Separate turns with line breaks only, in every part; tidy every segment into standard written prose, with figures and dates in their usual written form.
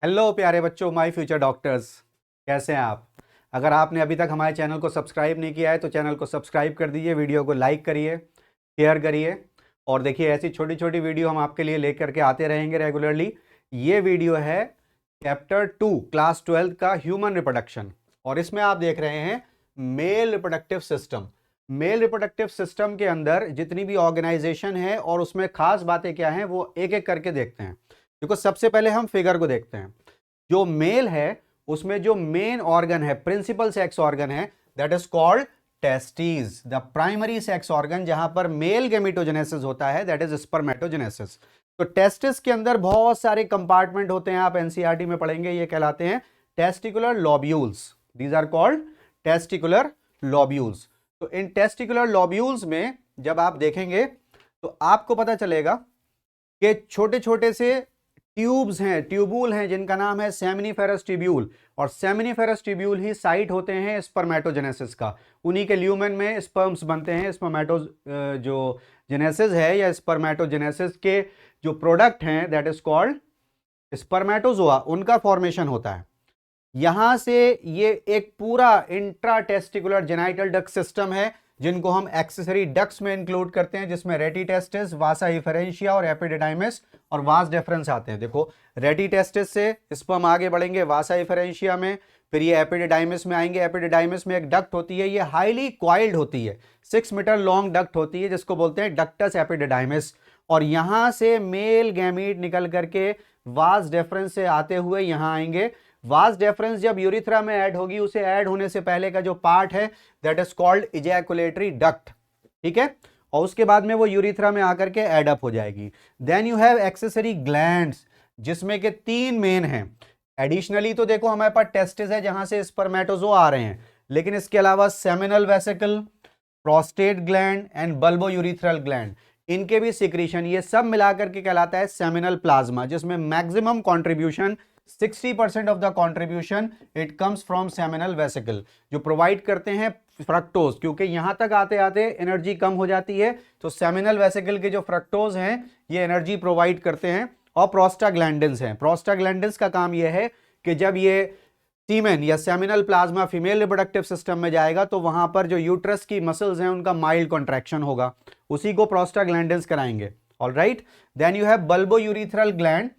Hello प्यारे बच्चों, my future doctors. कैसे हैं आप? अगर आपने अभी तक हमारे चैनल को सब्सक्राइब नहीं किया है तो चैनल को सब्सक्राइब कर दीजिए, वीडियो को लाइक करिए, शेयर करिए। और देखिए, ऐसी छोटी छोटी वीडियो हम आपके लिए लेकर के आते रहेंगे रेगुलरली। ये वीडियो है चैप्टर 2 क्लास 12 का ह्यूमन रिप्रोडक्शन, और इसमें आप देख रहे हैं male reproductive system. Male reproductive system के अंदर जितनी भी ऑर्गेनाइजेशन है और उसमें खास बातें क्या हैं वो एक एक करके देखते हैं। देखो, सबसे पहले हम फिगर को देखते हैं। जो मेल है उसमें जो मेन ऑर्गन है, प्रिंसिपल सेक्स ऑर्गन है, that is called testes, the primary sex organ, जहां पर मेल गैमेटोजेनेसिस होता है, दैट इज स्पर्मेटोजेनेसिस। तो टेस्टिस के अंदर बहुत सारे कंपार्टमेंट होते हैं, आप एनसीईआरटी में पढ़ेंगे, ये कहलाते हैं testicular lobules. These are called testicular lobules. तो इन टेस्टिकुलर लॉब्यूल्स में जब आप देखेंगे तो आपको पता चलेगा कि छोटे छोटे से ट्यूब्स हैं, ट्यूबूल हैं, जिनका नाम है सेमिनिफेरस ट्यूब्यूल। और सेमिनिफेरस ट्यूब्यूल ही साइट होते हैं स्पर्मेटोजेनेसिस का। उन्हीं के ल्यूमेन में स्पर्म्स बनते हैं। स्पर्मेटो जो जेनेसिस है या स्पर्मेटोजेनेसिस के जो प्रोडक्ट हैं, दैट इज कॉल्ड स्पर्मेटोजोआ, उनका फॉर्मेशन होता है। यहां से ये एक पूरा इंट्राटेस्टिकुलर जेनाइटल डक्ट सिस्टम है, जिनको हम एक्सेसरी डक्ट्स में इंक्लूड करते हैं, जिसमें रेटिटेस्टिस, वासा हिफेरेंशिया और एपिडिडाइमिस और वास डेफरेंस आते हैं। देखो, रेटिटेस्टिस से स्पर्म आगे बढ़ेंगे वासा हिफेरेंशिया में, फिर ये एपिडिडाइमिस में आएंगे। एपिडिडाइमिस में एक डक्ट होती है, ये हाईली क्वाइल्ड होती है, 6 मीटर लॉन्ग डक्ट होती है, जिसको बोलते हैं डक्टस एपिडिडाइमिस। और यहां से मेल गैमीट निकल करके वास डेफरेंस से आते हुए यहां आएंगे। वास डेफरेंस जब यूरिथ्रा में ऐड होगी, उसे ऐड होने से पहले का जो पार्ट है, that is called ejaculatory duct, ठीक है। और उसके बाद में वो यूरिथ्रा में आकर के ऐड अप हो जाएगी। Then you have accessory glands, जिसमें के 3 मेन हैं। एडिशनली तो देखो, हमारे पास टेस्टिस है जहां से स्पर्मेटोजो आ रहे हैं, लेकिन इसके अलावा seminal vesicle, prostate gland and bulbo urethral gland, इनके भी सिक्रीशन, ये सब मिलाकर के कहलाता है सेमिनल प्लाज्मा, जिसमें maximum contribution 60% of the contribution it comes from seminal vesicle, जो प्रोवाइड करते हैं फ्रक्टोज। क्योंकि यहां तक आते आते एनर्जी कम हो जाती है, तो सेमिनल वेसिकल के जो फ्रक्टोज हैं ये एनर्जी प्रोवाइड करते हैं। और प्रोस्टाग्लैंडिन्स हैं। प्रोस्टाग्लैंडिन्स का काम यह है कि जब ये सीमेन या seminal plasma female reproductive system में जाएगा तो वहां पर जो यूट्रस की मसल्स हैं उनका माइल्ड कॉन्ट्रैक्शन होगा, उसी को प्रोस्टाग्लैंडिन्स कराएंगे। Alright, then you have bulbourethral gland.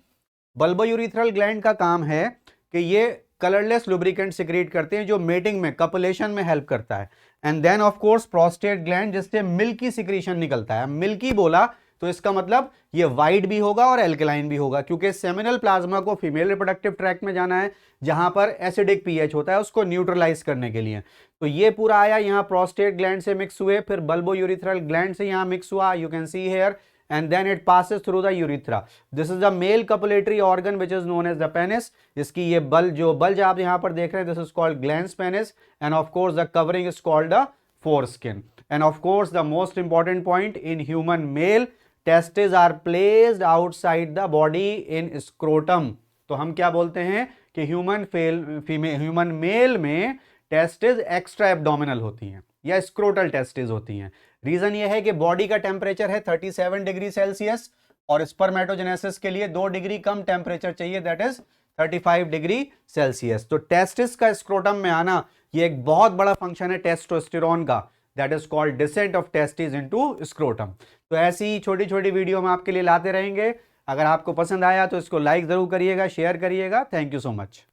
Bulbourethral gland का काम है कि ये कलरलेस लुब्रिकेंट सिक्रीट करते हैं, जो मेटिंग में, कपुलेशन में हेल्प करता है। And then of course prostate gland, जिससे मिल्की सिक्रीशन निकलता है। मिल्की बोला तो इसका मतलब ये वाइट भी होगा और एल्कलाइन भी होगा, क्योंकि सेमिनल प्लाज्मा को फीमेल रिप्रोडक्टिव ट्रैक्ट में जाना है, जहां पर एसिडिक पीएच होता है, उसको न्यूट्रलाइज करने के लिए। तो ये पूरा आया, यहां प्रोस्टेट ग्लैंड से मिक्स हुए, फिर बल्बो यूरिथ्रल ग्लैंड से यहां मिक्स हुआ, you can see here, and then it passes through the urethra. This is the male copulatory organ which is known as the penis. इसकी ये बल्ज आप यहाँ पर देख रहे हैं, this is called glans penis, and of course the covering is called the foreskin. And of course the most important point, in human male, testes are placed outside the body in scrotum. तो हम क्या बोलते हैं कि human male में testis extra abdominal होती हैं या स्क्रोटल टेस्टिस होती हैं। रीजन ये है कि बॉडी का टेम्परेचर है 37 डिग्री सेल्सियस, और स्पर्मेटोजेनेसिस के लिए 2 डिग्री कम टेम्परेचर चाहिए, दैट इज 35 डिग्री सेल्सियस। तो टेस्टिस का स्क्रोटम में आना ये एक बहुत बड़ा फंक्शन है टेस्टोस्टेरोन का, that is called descent of testis into scrotum. तो ऐसी छोटी छोटी वीडियो हम आपके लिए लाते रहेंगे। अगर आपको पसंद आया तो इसको लाइक जरूर करिएगा, शेयर करिएगा। Thank you so much.